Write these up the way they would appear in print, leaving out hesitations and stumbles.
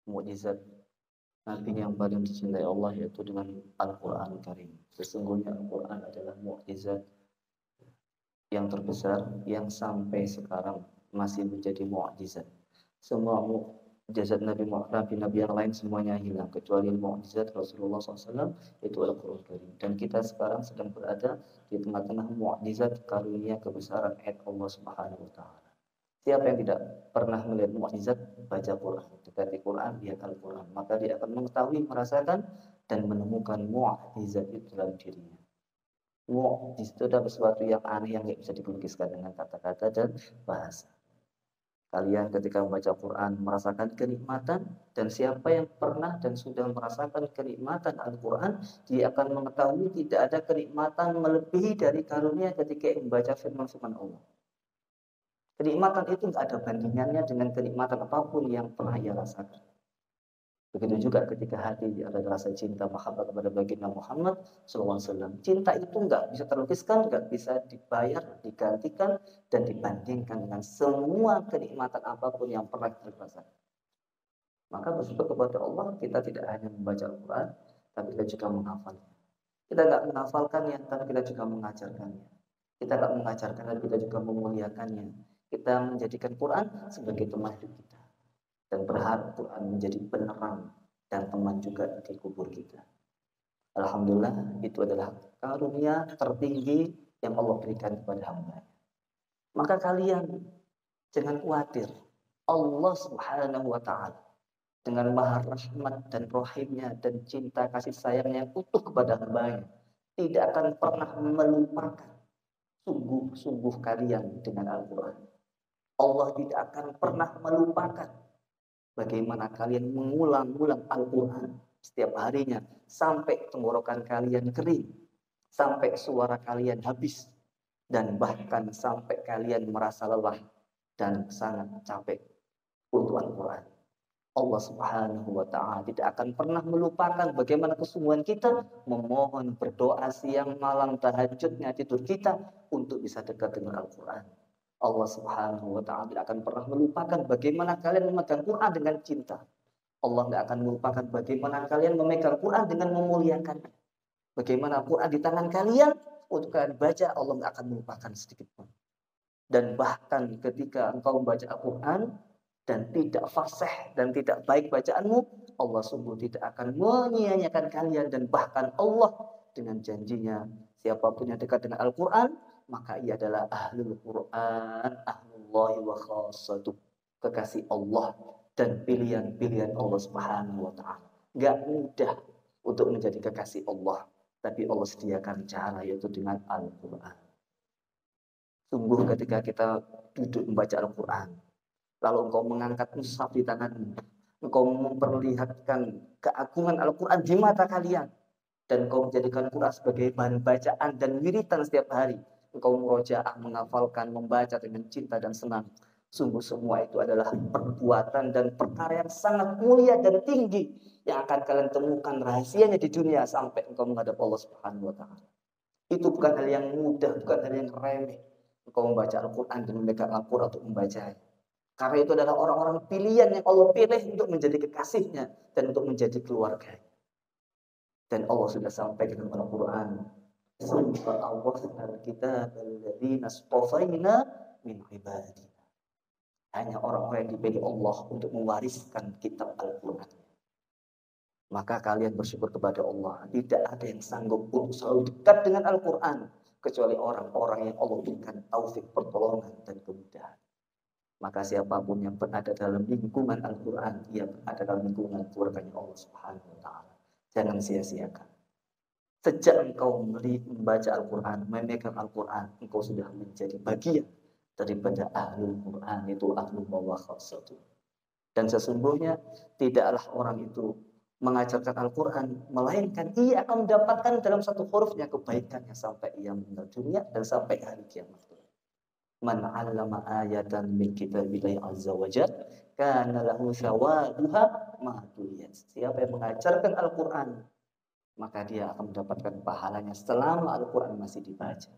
mukjizat Nabi yang paling dicintai Allah yaitu dengan Al-Quran Karim. Sesungguhnya Al-Quran adalah mukjizat yang terbesar yang sampai sekarang masih menjadi mukjizat. Semua mukjizat Nabi yang lain semuanya hilang kecuali mukjizat Rasulullah SAW itu Al-Quran Karim. Dan kita sekarang sedang berada di tengah-tengah mukjizat karunia kebesaran ayat Allah Subhanahu Wa Taala. Siapa yang tidak pernah melihat mukjizat baca Quran, dekati Quran, lihat Al-Quran, maka dia akan mengetahui, merasakan, dan menemukan mukjizat itu dalam dirinya. Mukjizat itu adalah sesuatu yang aneh yang tidak bisa dilukiskan dengan kata-kata dan bahasa. Kalian ketika membaca Quran merasakan kenikmatan, dan siapa yang pernah dan sudah merasakan kenikmatan Al-Quran, dia akan mengetahui tidak ada kenikmatan melebihi dari karunia ketika membaca firman-firman Allah. Kenikmatan itu tidak ada bandingannya dengan kenikmatan apapun yang pernah ia rasakan. Begitu juga ketika hati ada rasa cinta mahabbah kepada baginda Muhammad SAW. Cinta itu nggak bisa terlukiskan, nggak bisa dibayar, digantikan, dan dibandingkan dengan semua kenikmatan apapun yang pernah kita rasakan. Maka bersyukur kepada Allah, kita tidak hanya membaca Al-Quran, tapi kita juga menghafalnya. Kita nggak menghafalkannya, tapi kita juga mengajarkannya. Kita nggak mengajarkan, tapi kita juga memuliakannya. Kita menjadikan Quran sebagai teman hidup kita. Dan berharap Quran menjadi penerang dan teman juga di kubur kita. Alhamdulillah, itu adalah karunia tertinggi yang Allah berikan kepada hamba. Maka kalian jangan khawatir. Allah Subhanahu Wa Taala dengan maha rahmat dan rahimnya dan cinta kasih sayangnya yang utuh kepada hambanya tidak akan pernah melupakan sungguh-sungguh kalian dengan Al-Quran. Allah tidak akan pernah melupakan bagaimana kalian mengulang-ulang Al-Quran setiap harinya sampai tenggorokan kalian kering, sampai suara kalian habis, dan bahkan sampai kalian merasa lelah dan sangat capek untuk Al-Quran. Allah Subhanahu Wa Taala tidak akan pernah melupakan bagaimana kesungguhan kita memohon, berdoa siang malam, tahajudnya, tidur kita untuk bisa dekat dengan Al-Quran. Allah Subhanahu Wa Taala tidak akan pernah melupakan bagaimana kalian memegang Quran dengan cinta. Allah tidak akan melupakan bagaimana kalian memegang Quran dengan memuliakannya. Bagaimana Quran di tangan kalian untuk kalian baca, Allah tidak akan melupakan sedikit pun. Dan bahkan ketika engkau membaca Al-Quran dan tidak fasih dan tidak baik bacaanmu, Allah sungguh tidak akan menyia-nyiakan kalian. Dan bahkan Allah dengan janjinya, siapapun yang dekat dengan Al-Quran, maka ia adalah ahlul Quran, ahlullahi wa khassatuh, kekasih Allah dan pilihan-pilihan Allah Subhanahu Wa Taala. Gak mudah untuk menjadi kekasih Allah, tapi Allah sediakan cara, yaitu dengan Al-Quran. Sungguh ketika kita duduk membaca Al-Quran, lalu engkau mengangkat mushaf di tanganmu, engkau memperlihatkan keagungan Al-Quran di mata kalian, dan engkau menjadikan Quran sebagai bahan bacaan dan wiritan setiap hari, engkau murojaah, menghafalkan, membaca dengan cinta dan senang. Sungguh semua itu adalah perbuatan dan perkara yang sangat mulia dan tinggi yang akan kalian temukan rahasianya di dunia sampai engkau menghadap Allah Subhanahu Wa Taala. Itu bukan hal yang mudah, bukan hal yang remeh. Engkau membaca Al-Quran dan memegang Al-Quran untuk membacanya. Karena itu adalah orang-orang pilihan yang Allah pilih untuk menjadi kekasihnya dan untuk menjadi keluarganya. Dan Allah sudah sampaikan dalam Al-Quran, sifat Allah dan kita alladzina astafaina min ibadina. Hanya orang-orang yang dipilih Allah untuk mewariskan kitab Al-Quran. Maka kalian bersyukur kepada Allah. Tidak ada yang sanggup untuk selalu dekat dengan Al-Quran kecuali orang-orang yang Allah berikan taufik, pertolongan, dan kemudahan. Maka siapapun yang berada dalam lingkungan Al-Quran, ia berada dalam lingkungan keluarganya Allah Subhanahu Wa Taala. Jangan sia-siakan. Sejak engkau membaca Al-Quran, memegang Al-Quran, engkau sudah menjadi bagian daripada ahlul Quran, itu ahlul wa khassatuh. Dan sesungguhnya tidaklah orang itu mengajarkan Al-Quran, melainkan ia akan mendapatkan dalam satu hurufnya kebaikannya sampai ia meninggal dunia dan sampai hari kiamat. Man 'allama ayatan min kitabillahi azza wa jalla kana lahu thawabuha ma tuliyat. Siapa yang mengajarkan Al-Quran, maka dia akan mendapatkan pahalanya selama Al-Quran masih dibaca.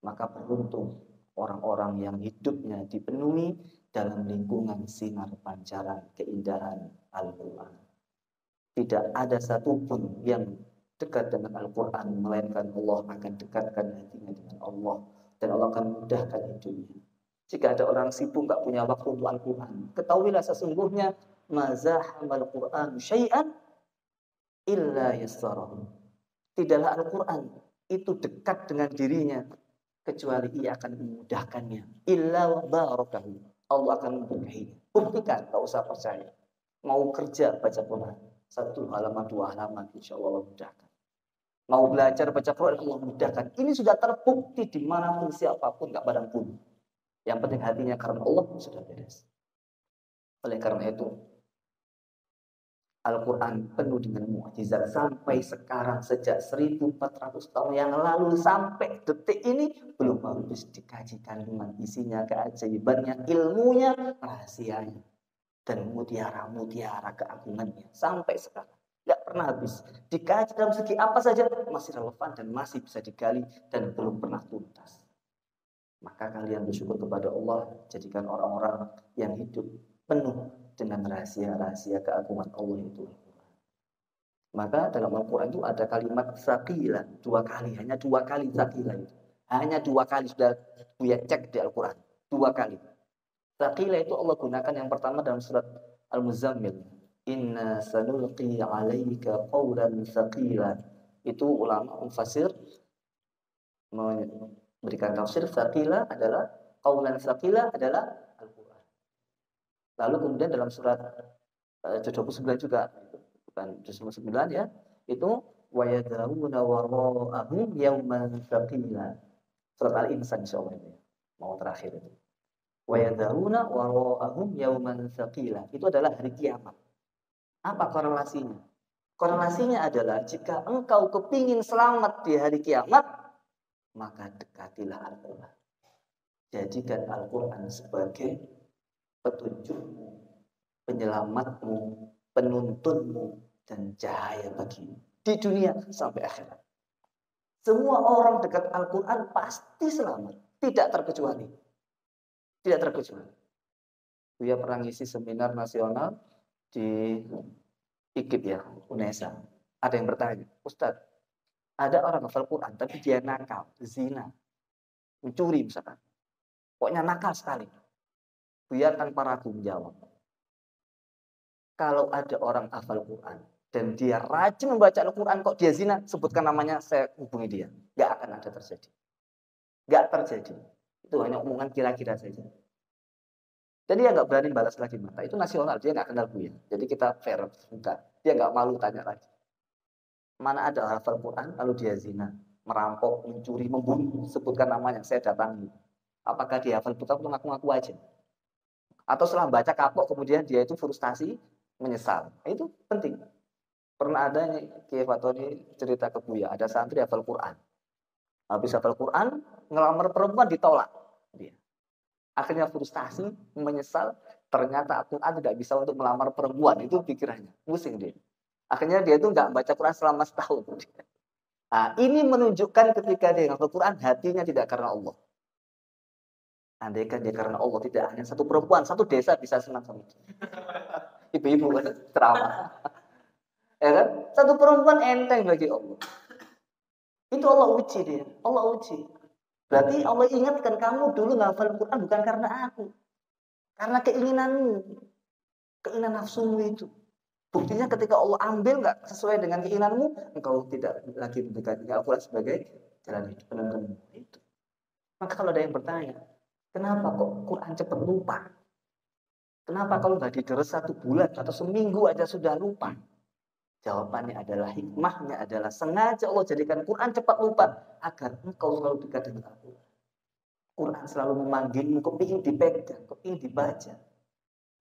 Maka beruntung orang-orang yang hidupnya dipenuhi dalam lingkungan sinar pancaran keindahan Al-Quran. Tidak ada satupun yang dekat dengan Al-Quran, melainkan Allah akan dekatkan hatinya dengan Allah. Dan Allah akan mudahkan hidupnya. Jika ada orang sibuk nggak punya waktu untuk Al-Quran, ketahuilah sesungguhnya mazahamal Quran syai'an illa yassarahu. Tidaklah Al-Quran itu dekat dengan dirinya kecuali ia akan memudahkannya. Illa barakahu. Allah akan memberkahinya. Buktikan, tak usah percaya. Mau kerja baca Quran, 1 halaman 2 halaman, insya Allah mudahkan. Mau belajar baca Quran, Allah mudahkan. Ini sudah terbukti dimanapun siapapun, nggak padang pun. Yang penting hatinya karena Allah sudah beres. Oleh karena itu, Al-Quran penuh dengan mukjizat sampai sekarang, sejak 1400 tahun yang lalu sampai detik ini belum habis dikaji kandungan isinya, keajaibannya, ilmunya, rahasianya, dan mutiara-mutiara keagungannya sampai sekarang. Tidak pernah habis. Dikaji dalam segi apa saja masih relevan dan masih bisa digali dan belum pernah tuntas. Maka kalian bersyukur kepada Allah, jadikan orang-orang yang hidup penuh dengan rahasia-rahasia keagungan Allah itu. Maka dalam Al-Quran itu ada kalimat sakila 2 kali, hanya 2 kali sakila itu. Hanya 2 kali, sudah Buya cek di Al-Quran, 2 kali. Sakila itu Allah gunakan yang pertama dalam surat Al-Muzammil. Inna sanulqi alaika qawlan sakila. Itu ulama mufassir berikan tafsir sakila adalah qaulan sakila adalah Al-Quran. Lalu kemudian dalam surat 29 juga, bukan 29 ya, itu wa yad'una wara'ahum yauman sakila. Surat Al-Insan insyaallah itu. Mau terakhir itu. Wa yad'una wara'ahum yauman sakila. Itu adalah hari kiamat. Apa korelasinya? Korelasinya adalah jika engkau kepingin selamat di hari kiamat, maka dekatilah Al-Quran. Jadikan Al-Quran sebagai petunjukmu, penyelamatmu, penuntunmu, dan cahaya bagimu di dunia sampai akhirat. Semua orang dekat Al-Quran pasti selamat, tidak terkecuali. Tidak terkecuali. Dia pernah ngisi seminar nasional di IKIP ya, UNESA. Ada yang bertanya, Ustadz, ada orang hafal Quran tapi dia nakal, zina, mencuri misalkan. Pokoknya nakal sekali. Buya tanpa ragu menjawab. Kalau ada orang hafal Quran dan dia rajin membaca Al-Quran kok dia zina, sebutkan namanya, saya hubungi dia. Gak akan ada terjadi. Gak terjadi. Itu hanya omongan kira-kira saja. Jadi dia gak berani balas lagi mata. Itu nasional, dia gak kenal Buya. Jadi kita fair, bukan. Dia gak malu tanya lagi. Mana ada hafal Quran lalu dia zina, merampok, mencuri, membunuh, sebutkan namanya, saya datangi. Apakah dia hafal Quran atau ngaku-ngaku aja? Atau setelah baca kapok kemudian dia itu frustasi, menyesal. Itu penting. Pernah ada Kiai Fatoni cerita ke Buya, ada santri hafal Quran. Habis hafal Quran, ngelamar perempuan ditolak dia. Akhirnya frustasi, menyesal, ternyata Al-Quran tidak bisa untuk melamar perempuan. Itu pikirannya, pusing dia. Akhirnya dia itu nggak baca Quran selama setahun. Nah, ini menunjukkan ketika dia hafal Quran, hatinya tidak karena Allah. Andaikan dia karena Allah, tidak hanya satu perempuan, satu desa bisa senang sama dia. Ibu-ibu ceramah. Ya kan? Satu perempuan enteng bagi Allah. Itu Allah uji dia. Allah uji. Berarti Allah ingatkan, kamu dulu hafal Quran bukan karena aku. Karena keinginanmu. Keinginan nafsumu itu. Buktinya ketika Allah ambil nggak sesuai dengan keinginanmu, engkau tidak lagi mendekati Al-Quran sebagai jalan hidup penuntunmu. Itu. Maka kalau ada yang bertanya, kenapa kok Quran cepat lupa? Kenapa kalau nggak diteres 1 bulan atau seminggu aja sudah lupa? Jawabannya adalah, hikmahnya adalah sengaja Allah jadikan Quran cepat lupa agar engkau selalu dekat dengan Al-Quran. Quran selalu memanggilmu, kepingin dipegang, kepingin dibaca.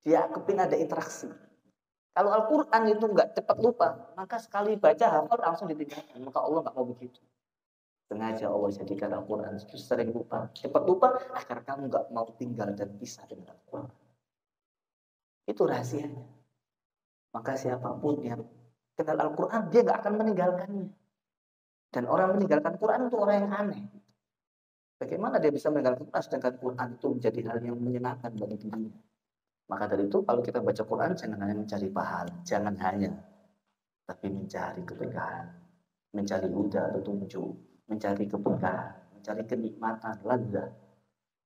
Dia kepingin ada interaksi. Kalau Al-Quran itu nggak cepat lupa, maka sekali baca hafal langsung ditinggalkan. Maka Allah nggak mau begitu. Sengaja Allah jadikan Al-Quran sering lupa, cepat lupa, agar kamu nggak mau tinggal dan pisah dengan Al-Quran. Itu rahasianya. Maka siapapun yang kenal Al-Quran, dia nggak akan meninggalkannya. Dan orang meninggalkan Quran itu orang yang aneh. Bagaimana dia bisa meninggalkan Quran sedangkan Quran itu menjadi hal yang menyenangkan bagi dirinya? Maka dari itu kalau kita baca Quran jangan hanya mencari pahala, jangan hanya, tapi mencari keberkahan, mencari huda, petunjuk, mencari keberkahan, mencari kenikmatan, lezat.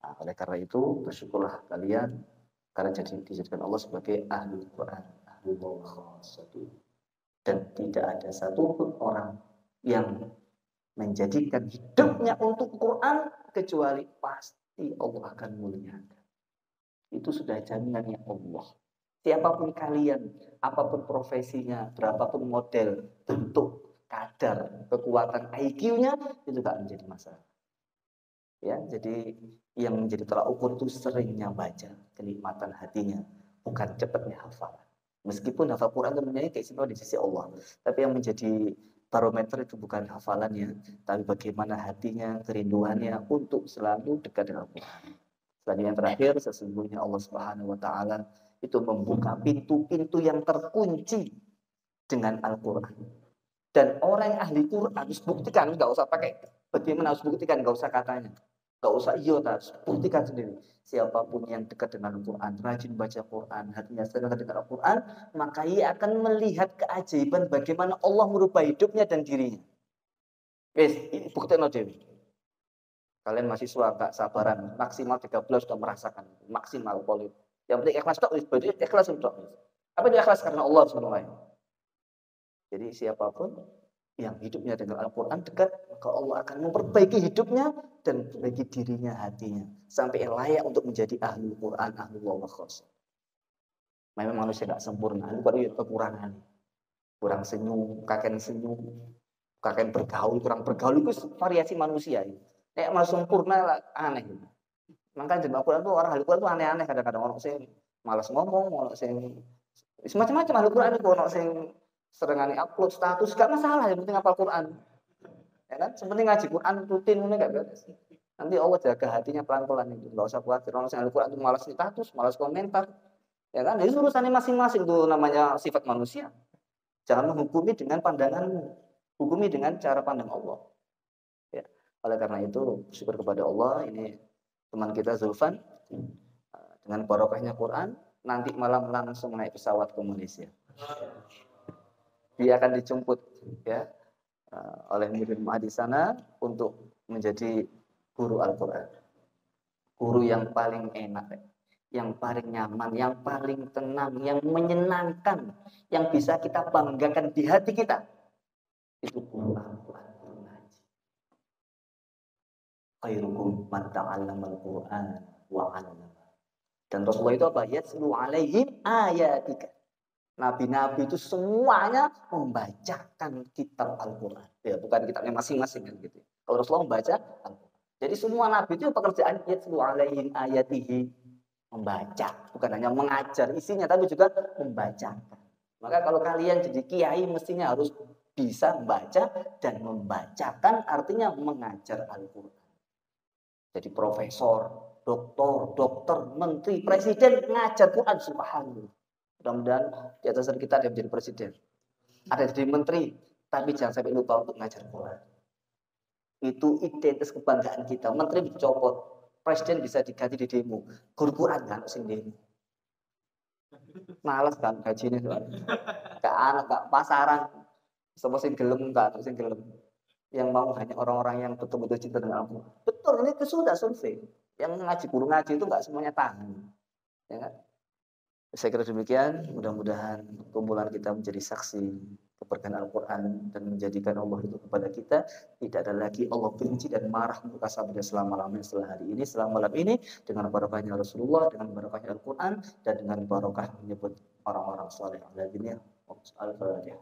Nah, oleh karena itu bersyukurlah kalian karena dijadikan Allah sebagai ahli Quran, ahli satu, dan tidak ada satupun orang yang menjadikan hidupnya untuk Quran kecuali pasti Allah akan muliakan. Itu sudah jaminannya Allah. Siapapun kalian, apapun profesinya, berapapun model, bentuk, kadar, kekuatan IQ-nya, itu tak menjadi masalah. Ya, jadi yang menjadi tolak ukur itu seringnya baca, kenikmatan hatinya, bukan cepatnya hafal. Meskipun hafal Quran itu mempunyai keistimewaan di sisi Allah, tapi yang menjadi barometer itu bukan hafalannya, tapi bagaimana hatinya, kerinduannya untuk selalu dekat dengan Al-Quran. Dan yang terakhir, sesungguhnya Allah Subhanahu wa taala itu membuka pintu-pintu yang terkunci dengan Al-Quran. Dan orang yang ahli Quran harus buktikan, nggak usah pakai bagaimana harus buktikan, nggak usah katanya. Nggak usah iya, harus buktikan sendiri. Siapapun yang dekat dengan Al-Quran, rajin baca Quran, hatinya sering dengan Al-Quran, maka ia akan melihat keajaiban bagaimana Allah merubah hidupnya dan dirinya. Wes, bukti no Dewi. Kalian mahasiswa gak sabaran, maksimal 3 bulan sudah merasakan, maksimal polit. Yang penting ikhlas tok, berarti ikhlas tok. Apa itu ikhlas karena Allah SWT. Jadi siapapun yang hidupnya dengan Al-Quran dekat, maka Allah akan memperbaiki hidupnya dan memperbaiki dirinya, hatinya, sampai layak untuk menjadi ahli Quran, ahli Allah khas. Memang manusia tidak sempurna, itu kekurangan. Kurang senyum, kakek bergaul, kurang bergaul itu variasi manusia. Kayak manusia sempurna aneh. Maka di Al-Quran itu orang ahli Quran itu aneh-aneh, kadang-kadang orang sing malas ngomong, orang sing semacam-macam ahli Quran itu orang sing serengani upload status, gak masalah, yang penting hafal Quran. Ya kan? Sepenting ngaji Quran rutin ini gak beres. Nanti Allah jaga hatinya pelan-pelan itu. Gak usah khawatir orang yang Al-Quran itu malas status, malas komentar. Ya kan? Itu urusannya masing-masing, itu namanya sifat manusia. Jangan menghukumi dengan pandanganmu. Hukumi dengan cara pandang Allah. Ya. Oleh karena itu, syukur kepada Allah, ini teman kita Zulfan dengan barokahnya Quran, nanti malam langsung naik pesawat ke Malaysia. Dia akan dijemput ya oleh Mirin Ma'ad di sana untuk menjadi guru Al-Quran. Guru yang paling enak, yang paling nyaman, yang paling tenang, yang menyenangkan, yang bisa kita banggakan di hati kita. Itu guru Al-Quran, guru ngaji. Khairukum man ta'allama al-Quran wa 'allama. Dan Rasulullah itu apa? Yatslu 'alaihim ayatika. Nabi-nabi itu semuanya membacakan kitab Al-Quran. Ya, bukan kitabnya masing-masing kan gitu. Kalau Rasulullah membaca Al-Quran. Jadi semua nabi itu pekerjaan yatslu 'alaihim ayatihi, membaca, bukan hanya mengajar isinya tapi juga membacakan. Maka kalau kalian jadi kiai mestinya harus bisa membaca dan membacakan, artinya mengajar Al-Quran. Jadi profesor, dokter, menteri, presiden ngajar Quran, subhanallah. Mudah-mudahan di atas kita ada yang menjadi presiden, ada yang jadi menteri, tapi jangan sampai lupa untuk ngajar Quran. Itu identitas kebanggaan kita. Menteri dicopot, presiden bisa diganti di demo, guru Quran kan sing demo. Malas kan gajinya soalnya. Gak pasaran. Semua sing gelem kan, sing gelem. Yang mau hanya orang-orang yang betul-betul cinta dengan Al-Quran. Betul, ini itu sudah survei. Yang ngaji, guru ngaji itu nggak semuanya tahan. Ya kan? Saya kira demikian. Mudah-mudahan kumpulan kita menjadi saksi keberkahan Al-Quran dan menjadikan Allah itu kepada kita. Tidak ada lagi Allah benci dan marah muka sabda selama-lamanya setelah hari ini, selama malam ini, dengan barokahnya Rasulullah, dengan barokahnya Al-Quran, dan dengan barokah menyebut orang-orang saleh. Al-Fatihah.